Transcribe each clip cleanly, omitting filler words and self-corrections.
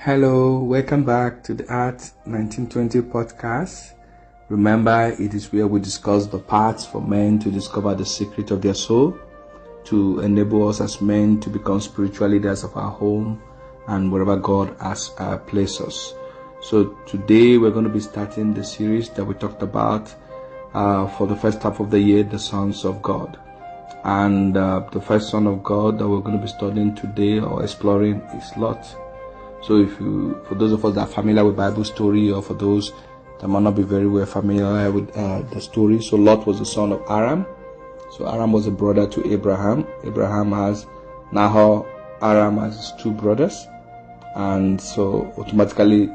Hello, welcome back to the Art 1920 podcast. Remember, it is where we discuss the paths for men to discover the secret of their soul, to enable us as men to become spiritual leaders of our home and wherever God has placed us. So today we're going to be starting the series that we talked about for the first half of the year, the sons of God. And the first son of God that we're going to be studying today or exploring is Lot. So for those of us that are familiar with Bible story, or for those that might not be very well familiar with the story, so Lot was the son of Aram. So Aram was a brother to Abraham. Abraham has Nahor. Aram has his two brothers, and so automatically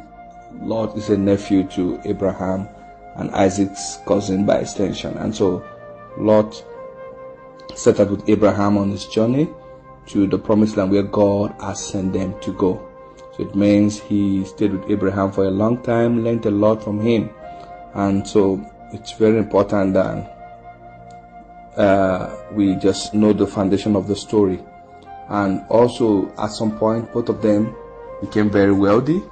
Lot is a nephew to Abraham and Isaac's cousin by extension. And so Lot set out with Abraham on his journey to the promised land where God has sent them to go. So it means he stayed with Abraham for a long time, learned a lot from him. And so it's very important that we just know the foundation of the story. And also at some point, both of them became very wealthy,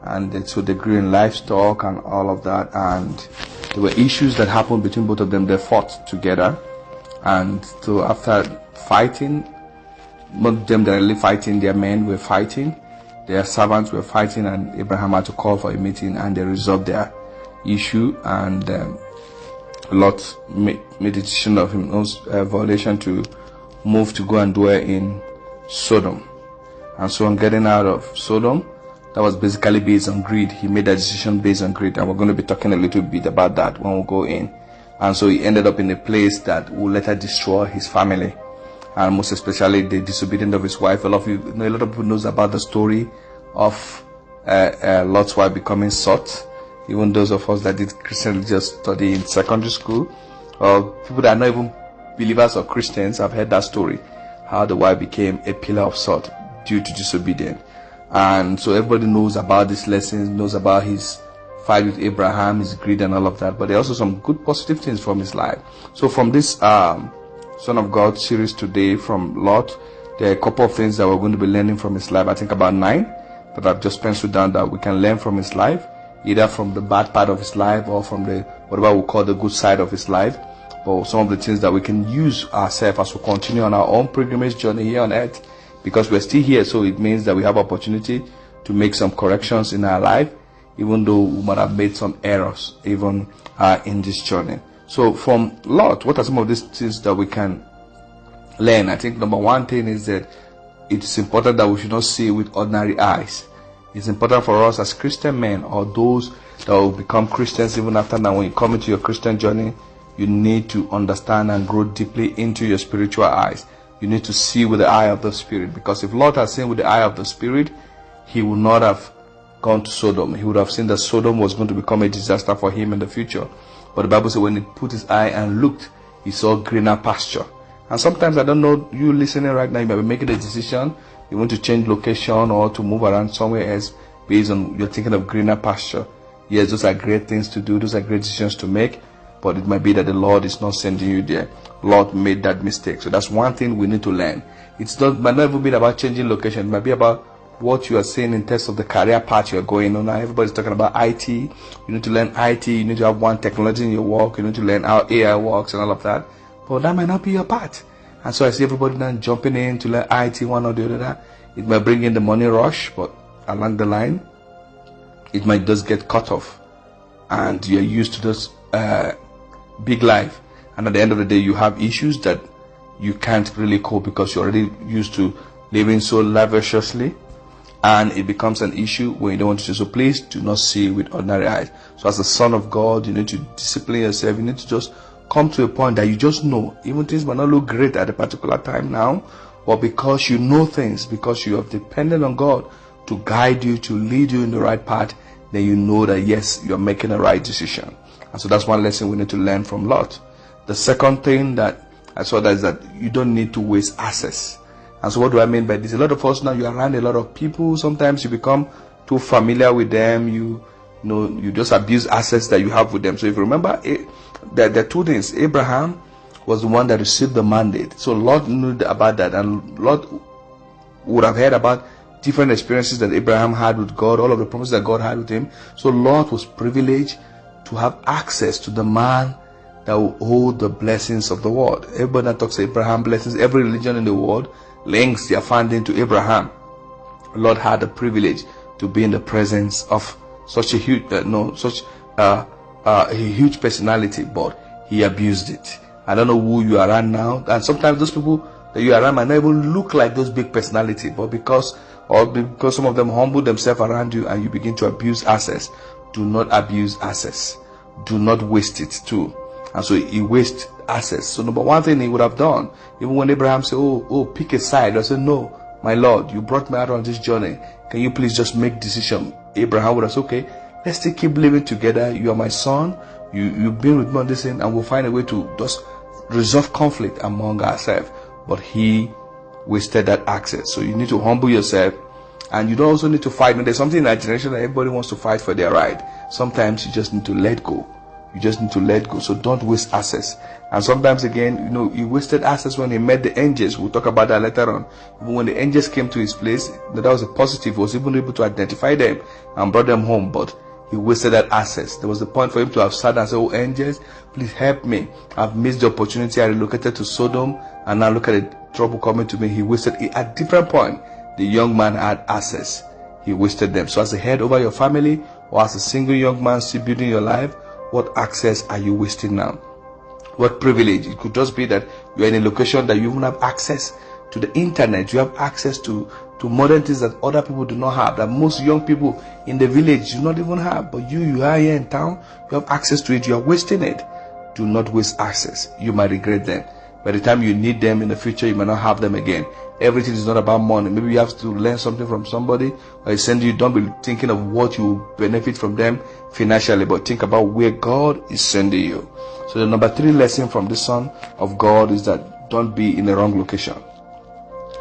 and so they grew in livestock and all of that. And there were issues that happened between both of them. They fought together. And so after fighting, not them directly fighting, their men were fighting. Their servants were fighting, and Abraham had to call for a meeting, and they resolved their issue. And Lot made a decision of his violation to move to go and dwell in Sodom. And so on getting out of Sodom, that was basically based on greed. He made a decision based on greed, and we're going to be talking a little bit about that when we go in. And so he ended up in a place that will later destroy his family, and most especially the disobedience of his wife. A lot of people knows about the story of Lot's wife becoming Sot. Even those of us that did Christian religious study in secondary school, or people that are not even believers or Christians, have heard that story, how the wife became a pillar of salt due to disobedience. And so everybody knows about these lessons, knows about his fight with Abraham, his greed and all of that. But there are also some good positive things from his life. So from this Son of God series today from Lot, there are a couple of things that we're going to be learning from his life. I think about 9 that I've just penciled down that we can learn from his life, either from the bad part of his life or from the whatever we call the good side of his life, or some of the things that we can use ourselves as we continue on our own pilgrimage journey here on earth, because we're still here. So it means that we have opportunity to make some corrections in our life, even though we might have made some errors even in this journey. So from Lot, what are some of these things that we can learn? I think number one thing is that it's important that we should not see with ordinary eyes. It's important for us as Christian men, or those that will become Christians even after now, when you come into your Christian journey, you need to understand and grow deeply into your spiritual eyes. You need to see with the eye of the Spirit, because if Lot had seen with the eye of the Spirit, he would not have gone to Sodom. He would have seen that Sodom was going to become a disaster for him in the future. But the Bible says when he put his eye and looked, he saw greener pasture. And sometimes, I don't know, you listening right now, you might be making a decision. You want to change location or to move around somewhere else based on you're thinking of greener pasture. Yes, those are great things to do. Those are great decisions to make. But it might be that the Lord is not sending you there. Lord made that mistake. So that's one thing we need to learn. Might not even be about changing location. It might be about what you are saying in terms of the career path you are going on. Now everybody's talking about IT. You need to learn IT. You need to have one technology in your work. You need to learn how AI works and all of that. But that might not be your path. And so I see everybody now jumping in to learn IT, one or the other. It might bring in the money rush, but along the line, it might just get cut off. And you're used to this big life. And at the end of the day, you have issues that you can't really cope because you're already used to living so lavishly. And it becomes an issue when you don't want to. So please do not see with ordinary eyes. So as a son of God, you need to discipline yourself. You need to just come to a point that you just know, even things might not look great at a particular time now, but because you know things, because you have depended on God to guide you, to lead you in the right path, then you know that yes, you're making the right decision. And so that's one lesson we need to learn from Lot. The second thing that I saw that is that you don't need to waste access. And so what do I mean by this? A lot of us now, you're around a lot of people. Sometimes you become too familiar with them. You just abuse assets that you have with them. So if you remember, there are two things. Abraham was the one that received the mandate. So Lot knew about that, and Lot would have heard about different experiences that Abraham had with God, all of the promises that God had with him. So Lot was privileged to have access to the man that will hold the blessings of the world. Everybody that talks Abraham blessings, every religion in the world links their funding to Abraham. Lot had the privilege to be in the presence of such a huge, a huge personality, but he abused it. I don't know who you are around now, and sometimes those people that you are around might not even look like those big personalities, but because some of them humble themselves around you and you begin to abuse access. Do not abuse access. Do not waste it too. And so he wasted access. So number one thing he would have done, even when Abraham said, pick a side, I said, no, my Lord, you brought me out on this journey. Can you please just make decision? Abraham would have said, okay, let's still keep living together. You are my son. You've been with me on this thing, and we'll find a way to just resolve conflict among ourselves. But he wasted that access. So you need to humble yourself, and you don't also need to fight. There's something in our generation that everybody wants to fight for their right. Sometimes you just need to let go. You just need to let go. So don't waste access. And sometimes again, he wasted access when he met the angels. We'll talk about that later on. Even when the angels came to his place, that was a positive. He was even able to identify them and brought them home. But he wasted that access. There was the point for him to have sat and said, oh angels, please help me. I've missed the opportunity. I relocated to Sodom, and now look at the trouble coming to me. He wasted it. At different point, the young man had access. He wasted them. So as a head over your family, or as a single young man still building your life, what access are you wasting now? What privilege? It could just be that you're in a location that you even have access to the internet. You have access to modern things that other people do not have, that most young people in the village do not even have. But you are here in town, you have access to it. You are wasting it. Do not waste access. You might regret them. By the time you need them in the future, you might not have them again. Everything is not about money. Maybe you have to learn something from somebody, or they send you. Don't be thinking of what you benefit from them financially, but think about where God is sending you. So the number 3 lesson from the Son of God is that don't be in the wrong location.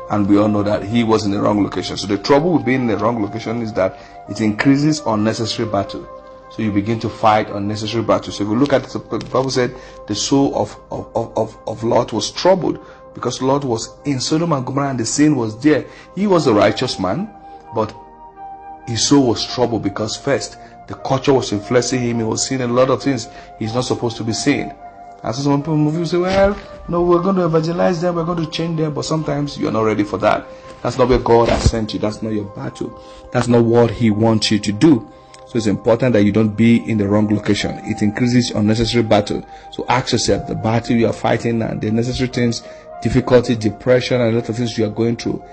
And we all know that he was in the wrong location. So the trouble with being in the wrong location is that it increases unnecessary battle. So you begin to fight unnecessary battles. So if you look at it, the Bible said the soul of Lot was troubled because Lot was in Sodom and Gomorrah and the sin was there. He was a righteous man, but his soul was troubled because first, the culture was influencing him. He was seeing a lot of things he's not supposed to be seeing. And so some people say, well, no, we're going to evangelize them, we're going to change them, but sometimes you're not ready for that. That's not where God has sent you. That's not your battle. That's not what he wants you to do. So it's important that you don't be in the wrong location. It increases unnecessary battle. So ask yourself, the battle you are fighting and the necessary things, difficulty, depression, and a lot of things you are going through,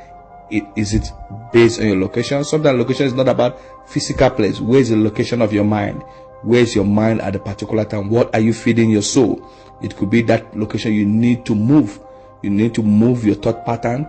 is it based on your location? Sometimes location is not about physical place. Where is the location of your mind? Where is your mind at a particular time? What are you feeding your soul? It could be that location you need to move. You need to move your thought pattern.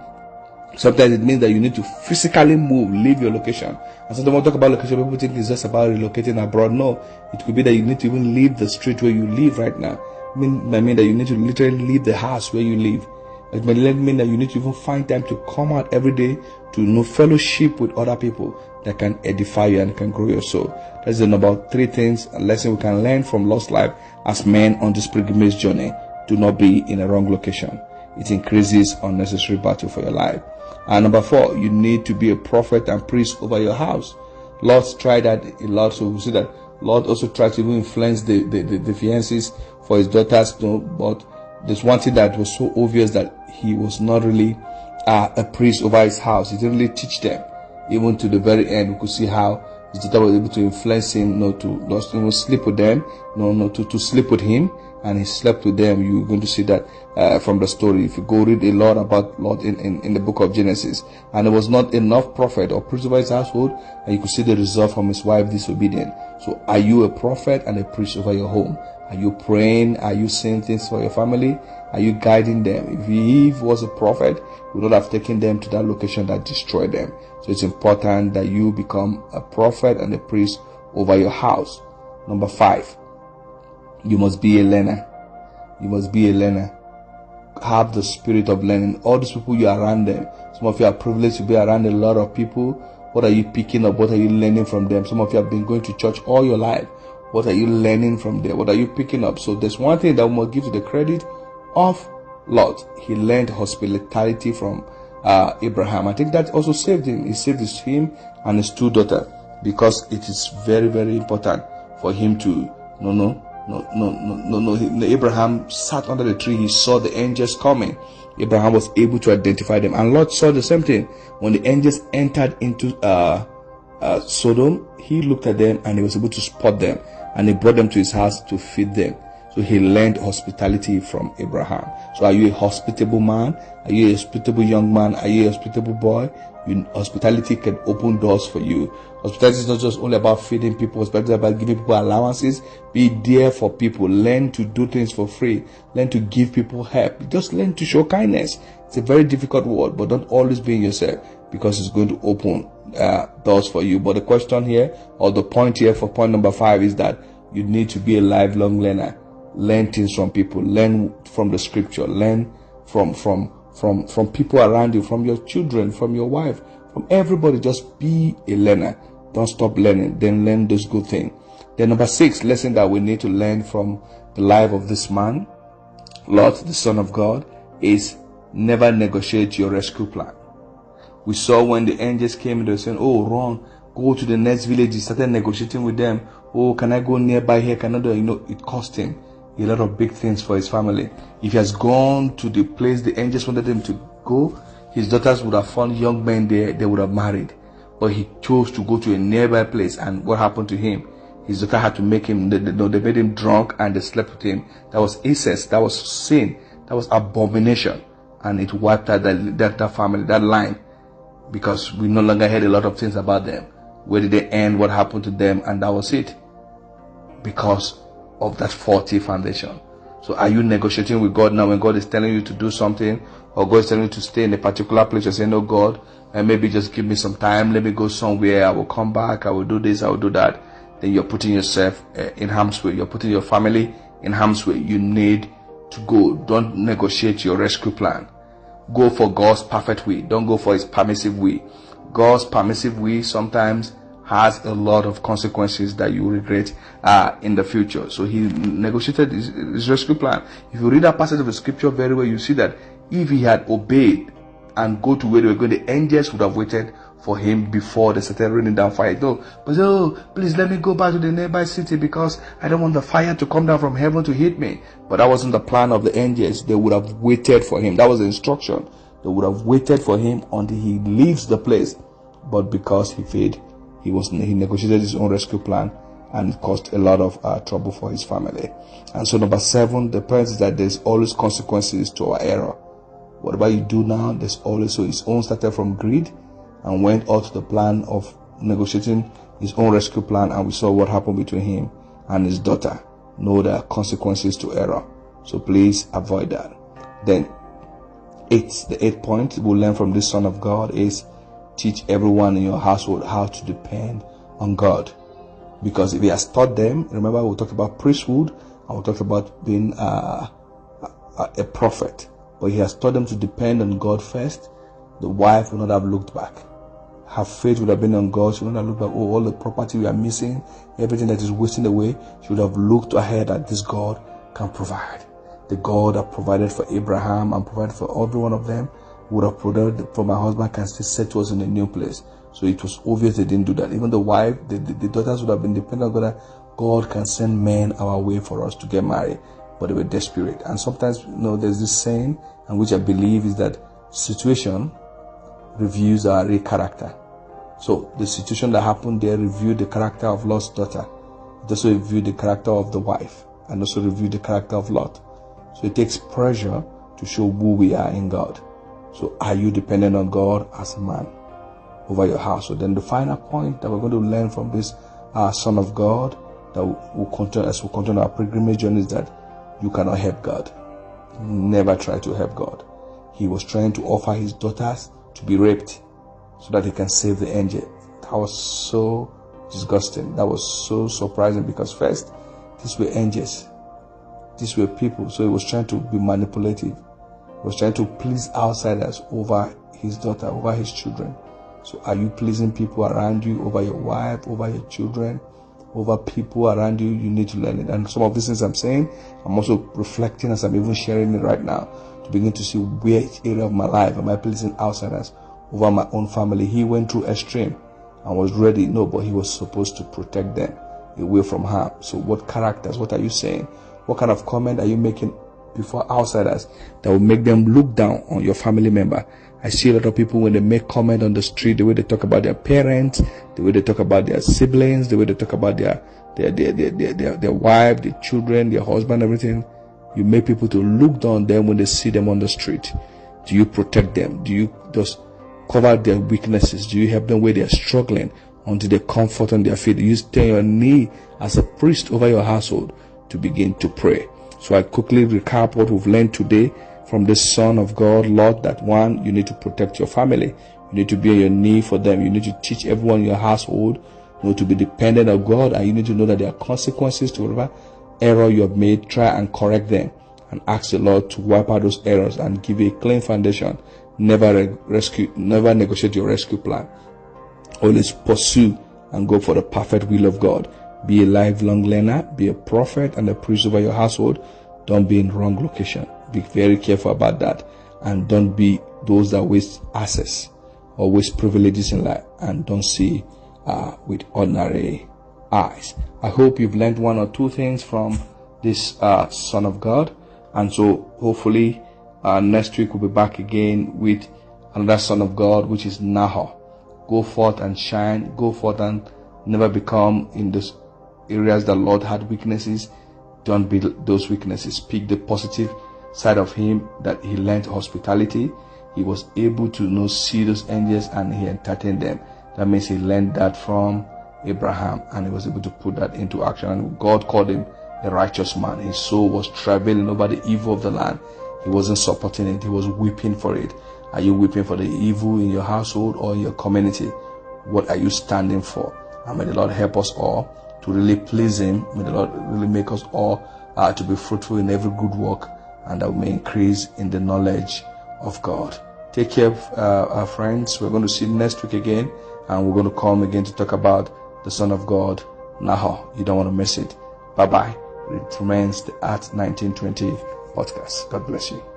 Sometimes it means that you need to physically move, leave your location. And sometimes when we talk about location, people think it's just about relocating abroad. No, it could be that you need to even leave the street where you live right now. I mean that you need to literally leave the house where you live. It may mean that you need to even find time to come out every day to fellowship with other people that can edify you and can grow your soul. That's the number 3 things, a lesson we can learn from lost life as men on this pilgrimage journey. Do not be in a wrong location. It increases unnecessary battle for your life. And number 4, you need to be a prophet and priest over your house. Lot tried that a lot, so we see that Lot also tried to even influence the fiancés for his daughters, but there's one thing that was so obvious, that he was not really a priest over his house. He didn't really teach them. Even to the very end, we could see how his daughter was able to influence him to not even sleep with them, to sleep with him, and he slept with them. You're going to see that from the story. If you go read a lot about Lot in the book of Genesis, and there was not enough prophet or priest over his household, and you could see the result from his wife disobedient. So are you a prophet and a priest over your home? Are you praying? Are you saying things for your family? Are you guiding them? If he was a prophet, he would not have taken them to that location that destroyed them. So it's important that you become a prophet and a priest over your house. Number 5, you must be a learner. You must be a learner. Have the spirit of learning. All these people you are around them. Some of you are privileged to be around a lot of people. What are you picking up? What are you learning from them? Some of you have been going to church all your life. What are you learning from them? What are you picking up? So there's one thing that we must give to the credit of Lot. He learned hospitality from Abraham. I think that also saved him. He saved him and his two daughters, because it is very, very important for him to no. Abraham sat under the tree. He saw the angels coming. Abraham was able to identify them, and Lot saw the same thing. When the angels entered into Sodom, he looked at them and he was able to spot them, and he brought them to his house to feed them. So he learned hospitality from Abraham. So are you a hospitable man? Are you a hospitable young man? Are you a hospitable boy? Hospitality can open doors for you. Hospitality is not just only about feeding people. Hospitality is about giving people allowances. Be there for people. Learn to do things for free. Learn to give people help. Just learn to show kindness. It's a very difficult word, but don't always be yourself, because it's going to open doors for you. But the question here, or the point here for point number 5, is that you need to be a lifelong learner. Learn things from people. Learn from the scripture. Learn from people around you, from your children, from your wife, from everybody. Just be a learner. Don't stop learning. Then learn those good things. Then number 6, lesson that we need to learn from the life of this man, Lot, the son of God, is never negotiate your rescue plan. We saw when the angels came, they were saying, "Oh, run, go to the next village." He started negotiating with them. "Oh, can I go nearby here? Can I do?" It cost him a lot of big things for his family. If he has gone to the place the angels wanted him to go, his daughters would have found young men there, they would have married. But he chose to go to a nearby place, and what happened to him? His daughter had to make him, they made him drunk and they slept with him. That was incest, that was sin, that was abomination. And it wiped out that family, that line, because we no longer heard a lot of things about them. Where did they end? What happened to them? And that was it. Because of that faulty foundation. So are you negotiating with God now when God is telling you to do something, or God is telling you to stay in a particular place? You're saying, "No, God, and maybe just give me some time. Let me go somewhere. I will come back. I will do this. I will do that." Then you're putting yourself in harm's way. You're putting your family in harm's way. You need to go. Don't negotiate your rescue plan. Go for God's perfect way. Don't go for his permissive way. God's permissive way sometimes has a lot of consequences that you regret in the future. So he negotiated his rescue plan. If you read that passage of the scripture very well, you see that if he had obeyed and go to where they were going, the angels would have waited for him before they started raining down fire. No, but please let me go back to the nearby city, because I don't want the fire to come down from heaven to hit me. But that wasn't the plan of the angels. They would have waited for him. That was the instruction. They would have waited for him until he leaves the place. But because he failed, he negotiated his own rescue plan, and it caused a lot of trouble for his family. And so number 7, the point is that there's always consequences to our error. Whatever you do now, there's always. So his own started from greed and went out to the plan of negotiating his own rescue plan, and we saw what happened between him and his daughter. Know there are consequences to error, so please avoid that. Then the 8th point we'll learn from this son of God is, teach everyone in your household how to depend on God. Because if he has taught them, remember we talked about priesthood and we talked about being a prophet, but he has taught them to depend on God first. The wife will not have looked back. Her faith would have been on God. She would not have looked back, all the property we are missing, everything that is wasting away. She would have looked ahead that this God can provide. The God that provided for Abraham and provided for every one of them would have provided for my husband, can still set us in a new place. So it was obvious they didn't do that. Even the wife, the daughters would have been dependent on God. God can send men our way for us to get married, but they were desperate. And sometimes, there's this saying, and which I believe is that situation reveals our real character. So the situation that happened there revealed the character of Lot's daughter. It also revealed the character of the wife, and also revealed the character of Lot. So it takes pressure to show who we are in God. So are you dependent on God as a man over your house? So then the final point that we're going to learn from this son of God, that will continue as we continue our pilgrimage journey, is that you cannot help God. Never try to help God. He was trying to offer his daughters to be raped so that he can save the angel. That was so disgusting. That was so surprising, because first, these were angels. These were people. So he was trying to be manipulative. He was trying to please outsiders over his daughter, over his children. So are you pleasing people around you, over your wife, over your children, over people around you, you need to learn it. And some of these things I'm saying, I'm also reflecting as I'm even sharing it right now, to begin to see which area of my life am I pleasing outsiders over my own family. He went through extreme and was ready, no, but he was supposed to protect them away from harm. So what characters, what are you saying? What kind of comment are you making before outsiders that will make them look down on your family member? I see a lot of people, when they make comment on the street, the way they talk about their parents, the way they talk about their siblings, the way they talk about their wife, their children, their husband, everything, you make people to look down on them when they see them on the street. Do you protect them? Do you just cover their weaknesses? Do you help them where they are struggling until they comfort on their feet? Do you stay on your knee as a priest over your household to begin to pray? So I quickly recap what we've learned today from the Son of God, Lord, that one, you need to protect your family. You need to be on your knee for them. You need to teach everyone in your household, to be dependent on God, and you need to know that there are consequences to whatever error you have made. Try and correct them and ask the Lord to wipe out those errors and give you a clean foundation. Never negotiate your rescue plan. Always pursue and go for the perfect will of God. Be a lifelong learner, be a prophet and a priest over your household. Don't be in the wrong location. Be very careful about that. And don't be those that waste access or waste privileges in life and don't see with ordinary eyes. I hope you've learned one or two things from this Son of God. And so hopefully next week we'll be back again with another Son of God, which is Nahor. Go forth and shine. Go forth and never become in those areas that Lord had weaknesses. Don't be those weaknesses. Speak the positive side of him, that he learned hospitality. He was able to see those angels and he entertained them. That means he learned that from Abraham and he was able to put that into action. And God called him a righteous man. His soul was traveling over the evil of the land. He wasn't supporting it. He was weeping for it. Are you weeping for the evil in your household or in your community? What are you standing for? And may the Lord help us all to really please him. May the Lord really make us all to be fruitful in every good work, and that we may increase in the knowledge of God. Take care, our friends. We're going to see you next week again, and we're going to come again to talk about the Son of God, Nahor. You don't want to miss it. Bye-bye. It remains the Art 1920 podcast. God bless you.